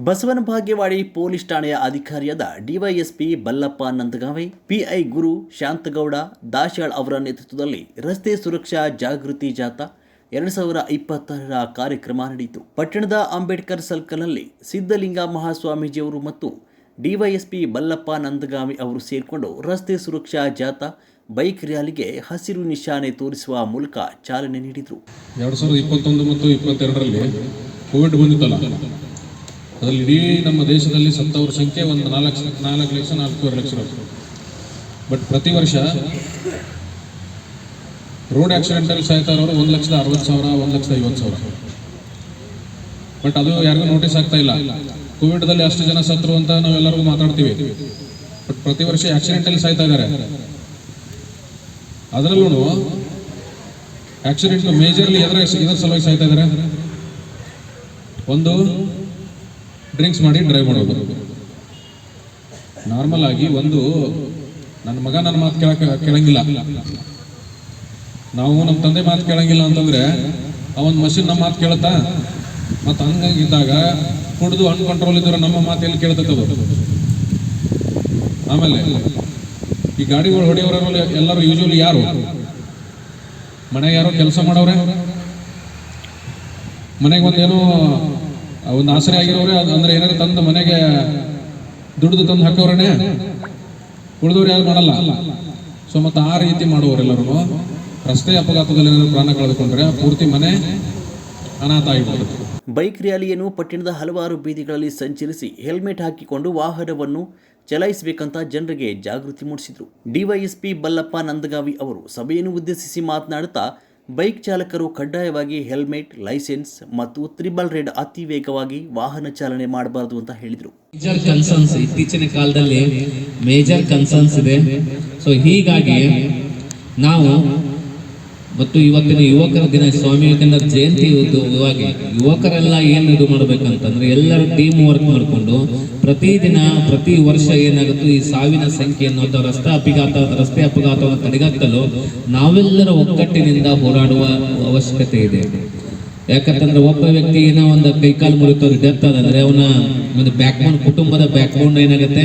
ಬಸವನ ಭಾಗ್ಯವಾಡಿ ಪೊಲೀಸ್ ಠಾಣೆಯ ಅಧಿಕಾರಿಯಾದ DYSP Ballappa ನಂದಗಾವೆ, PI ಗುರು ಶಾಂತಗೌಡ ದಾಶಾಳ್ ಅವರ ನೇತೃತ್ವದಲ್ಲಿ ರಸ್ತೆ ಸುರಕ್ಷಾ ಜಾಗೃತಿ ಜಾಥಾ 2026ರ ಕಾರ್ಯಕ್ರಮ ನಡೆಯಿತು. ಪಟ್ಟಣದ ಅಂಬೇಡ್ಕರ್ ಸರ್ಕಲ್ನಲ್ಲಿ ಸಿದ್ಧಲಿಂಗ ಮಹಾಸ್ವಾಮೀಜಿಯವರು ಮತ್ತು ಡಿವೈಎಸ್ಪಿ ಬಲ್ಲಪ್ಪ ನಂದಗಾವೆ ಅವರು ಸೇರಿಕೊಂಡು ರಸ್ತೆ ಸುರಕ್ಷಾ ಜಾಥಾ ಬೈಕ್ ರ್ಯಾಲಿಗೆ ಹಸಿರು ನಿಶಾನೆ ತೋರಿಸುವ ಮೂಲಕ ಚಾಲನೆ ನೀಡಿದರು. 2021 ಮತ್ತು 2022ರಲ್ಲಿ ಕೋವಿಡ್ ಬಂದಿತ್ತಲ್ಲ, ಅದರಲ್ಲಿ ಇಡೀ ನಮ್ಮ ದೇಶದಲ್ಲಿ ಸತ್ತವರ ಸಂಖ್ಯೆ ಒಂದು 4 ಲಕ್ಷ. ಬಟ್ ಪ್ರತಿ ವರ್ಷ ರೋಡ್ ಆಕ್ಸಿಡೆಂಟಲ್ಲಿ ಸಾಯ್ತಾ ಇರೋರು 1,60,000, 1,50,000. ಬಟ್ ಅದು ಯಾರಿಗೂ ನೋಟಿಸ್ ಆಗ್ತಾ ಇಲ್ಲ. ಕೋವಿಡ್ದಲ್ಲಿ ಅಷ್ಟು ಜನ ಸತ್ರು ಅಂತ ನಾವೆಲ್ಲರಿಗೂ ಮಾತಾಡ್ತೀವಿ, ಬಟ್ ಪ್ರತಿ ವರ್ಷ ಆಕ್ಸಿಡೆಂಟಲ್ಲಿ ಸಾಯ್ತಾ ಇದ್ದಾರೆ. ಅದರಲ್ಲೂ ಆಕ್ಸಿಡೆಂಟ್ ಮೇಜರ್ಲಿ ಇದರ ಸಲುವಾಗಿ ಸಾಯ್ತಾ ಇದ್ದಾರೆ. ಒಂದು, ಡ್ರಿಂಕ್ಸ್ ಮಾಡಿ ಡ್ರೈವ್ ಮಾಡೋದು. ನಾರ್ಮಲ್ ಆಗಿ ಒಂದು ನನ್ನ ಮಗ ನನ್ನ ಮಾತು ಕೇಳಂಗಿಲ್ಲ, ನಾವು ನಮ್ಮ ತಂದೆ ಮಾತು ಕೇಳಂಗಿಲ್ಲ ಅಂತಂದ್ರೆ ಅವನ್ ಮಷಿನ್ ನಮ್ಮ ಮಾತು ಕೇಳುತ್ತಾ? ಮತ್ತು ಹಂಗಿದ್ದಾಗ ಕುಡಿದು ಅನ್ಕಂಟ್ರೋಲ್ ಇದ್ರೆ ನಮ್ಮ ಮಾತು ಎಲ್ಲಿ ಕೇಳ್ತಕ್ಕದು? ಆಮೇಲೆ ಈ ಗಾಡಿಗಳು ಹೊಡೆಯೋರೆಲ್ಲ ಎಲ್ಲರೂ ಯೂಶುವಲಿ ಯಾರು ಮನೆಗೆ ಯಾರೋ ಕೆಲಸ ಮಾಡೋರೆ, ಮನೆಗೆ ಒಂದೇನೋ ಒಂದು ಆಸರೆ ಆಗಿರೋರೆ, ಅಂದ್ರೆ ಏನಾದ್ರು ತಂದು ಮನೆಗೆ ದುಡ್ದು ತಂದು ಹಾಕೋರೇ, ಉಳಿದವ್ರು ಯಾರು ಮಾಡಲ್ಲ. ಸೊ ಮತ್ತೆ ಆ ರೀತಿ ಮಾಡುವವರೆಲ್ಲರೂ ರಸ್ತೆ ಅಪಘಾತದಲ್ಲಿ ಏನಾದ್ರು ಪ್ರಾಣ ಕಳೆದುಕೊಂಡ್ರೆ ಪೂರ್ತಿ ಮನೆ ಅನಾಥ ಆಗಿಬಿಡುತ್ತೆ. ಬೈಕ್ ರ್ಯಾಲಿಯನ್ನು ಪಟ್ಟಣದ ಹಲವಾರು ಬೀದಿಗಳಲ್ಲಿ ಸಂಚರಿಸಿ ಹೆಲ್ಮೆಟ್ ಹಾಕಿಕೊಂಡು ವಾಹನವನ್ನು ಚಲಾಯಿಸಬೇಕಂತ ಜನರಿಗೆ ಜಾಗೃತಿ ಮೂಡಿಸಿದರು. ಡಿವೈಎಸ್ಪಿ ಬಲ್ಲಪ್ಪ ನಂದಗಾವಿ ಅವರು ಸಭೆಯನ್ನು ಉದ್ದೇಶಿಸಿ ಮಾತನಾಡುತ್ತಾ, ಬೈಕ್ ಚಾಲಕರು ಕಡ್ಡಾಯವಾಗಿ ಹೆಲ್ಮೆಟ್, ಲೈಸೆನ್ಸ್ ಮತ್ತು ತ್ರಿಬಲ್ ರೆಡ್ ಅತಿ ವೇಗವಾಗಿ ವಾಹನ ಚಾಲನೆ ಮಾಡಬಾರದು ಅಂತ ಹೇಳಿದರು. ಮೇಜರ್ ಕನ್ಸರ್ನ್ಸ್ ಇತ್ತೀಚಿನ ಕಾಲದಲ್ಲಿ ಮೇಜರ್ ಕನ್ಸರ್ನ್ಸ್ ಇದೆ. ಸೊ ಹೀಗಾಗಿ ನಾವು ಮತ್ತು ಇವತ್ತಿನ ಯುವಕರ ದಿನ, ಸ್ವಾಮಿ ವಿವೇಕಾನಂದ ಜಯಂತಿ ಯುವಕರೆಲ್ಲ ಏನು ಇದು ಮಾಡ್ಬೇಕಂತಂದ್ರೆ ಎಲ್ಲರೂ ಟೀಮ್ ವರ್ಕ್ ಮಾಡಿಕೊಂಡು ಪ್ರತಿ ವರ್ಷ ಏನಾಗುತ್ತೋ ಈ ಸಾವಿನ ಸಂಖ್ಯೆಯನ್ನು ಅಥವಾ ರಸ್ತೆ ಅಪಘಾತವನ್ನು ತಡೆಗಟ್ಟಲು ನಾವೆಲ್ಲರ ಒಗ್ಗಟ್ಟಿನಿಂದ ಹೋರಾಡುವ ಅವಶ್ಯಕತೆ ಇದೆ. ಯಾಕಂತಂದ್ರೆ ಒಬ್ಬ ವ್ಯಕ್ತಿ ಏನೋ ಒಂದು ಕೈಕಾಲು ಮುರಿತು ಡೆತ್ ಆದಂದ್ರೆ ಅವನ ಒಂದು ಬ್ಯಾಕ್ಬೋನ್, ಕುಟುಂಬದ ಬ್ಯಾಕ್ಬೋನ್ ಏನಾಗುತ್ತೆ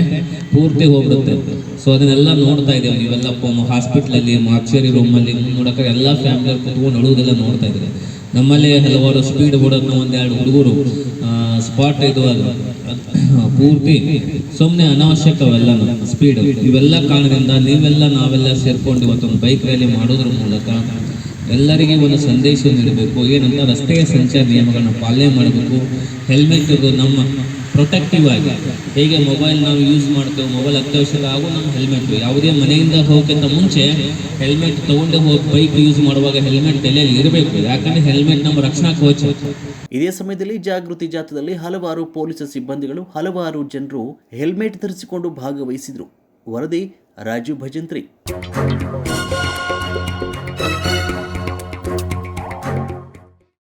ಪೂರ್ತಿ ಹೋಗ್ಬಿಡುತ್ತೆ. ಸೊ ಅದನ್ನೆಲ್ಲ ನೋಡ್ತಾ ಇದ್ದೇವೆ. ನೀವೆಲ್ಲ ಹಾಸ್ಪಿಟ್ಲಲ್ಲಿ, ಮಾರ್ಚರಿ ರೂಮಲ್ಲಿ ನೋಡಕ್ಕೆ ಎಲ್ಲ ಫ್ಯಾಮಿಲಿ ಕುತ್ಕೊಂಡು ಅಳುವುದೆಲ್ಲ ನೋಡ್ತಾ ಇದ್ದಾರೆ. ನಮ್ಮಲ್ಲಿ ಹಲವಾರು ಸ್ಪೀಡ್ ಓಡೋದನ್ನ ಒಂದೆರಡು ಹುಡುಗರು ಸ್ಪಾಟ್ ಇದು ಅದು ಪೂರ್ತಿ ಸುಮ್ಮನೆ ಅನಾವಶ್ಯಕವೆಲ್ಲ ಸ್ಪೀಡ್, ಇವೆಲ್ಲ ಕಾರಣದಿಂದ ನಾವೆಲ್ಲ ಸೇರ್ಕೊಂಡು ಇವತ್ತೊಂದು ಬೈಕ್ ರ್ಯಾಲಿ ಮಾಡೋದ್ರ ಮೂಲಕ ಎಲ್ಲರಿಗೆ ಒಂದು ಸಂದೇಶ ನೀಡಬೇಕು. ಏನಂತ ರಸ್ತೆಯ ಸಂಚಾರ ನಿಯಮಗಳನ್ನ ಪಾಲನೆ ಮಾಡಬೇಕು. ಹೆಲ್ಮೆಟ್ ನಮ್ಮ ಪ್ರೊಟೆಕ್ಟಿವ್ ಆಗಿ, ಹೇಗೆ ಮೊಬೈಲ್ ನಾವು ಯೂಸ್ ಮಾಡ್ತೇವೆ, ಮೊಬೈಲ್ ಅತ್ಯವಶ್ಯಕ ಹಾಗೂ ನಮ್ಮ ಹೆಲ್ಮೆಟ್, ಯಾವುದೇ ಮನೆಯಿಂದ ಹೋಗೋಕ್ಕಿಂತ ಮುಂಚೆ ಹೆಲ್ಮೆಟ್ ತಗೊಂಡು ಹೋಗಿ ಬೈಕ್ ಯೂಸ್ ಮಾಡುವಾಗ ಹೆಲ್ಮೆಟ್ ತಲೆಯಲ್ಲಿ ಇರಬೇಕು. ಯಾಕಂದ್ರೆ ಹೆಲ್ಮೆಟ್ ನಮ್ಮ ರಕ್ಷಣಾ ಕವಚ. ಇದೇ ಸಮಯದಲ್ಲಿ ಜಾಗೃತಿ ಜಾಥಾದಲ್ಲಿ ಹಲವಾರು ಪೊಲೀಸ್ ಸಿಬ್ಬಂದಿಗಳು, ಹಲವಾರು ಜನರು ಹೆಲ್ಮೆಟ್ ಧರಿಸಿಕೊಂಡು ಭಾಗವಹಿಸಿದರು. ವರದಿ ರಾಜು ಭಜಂತ್ರಿ.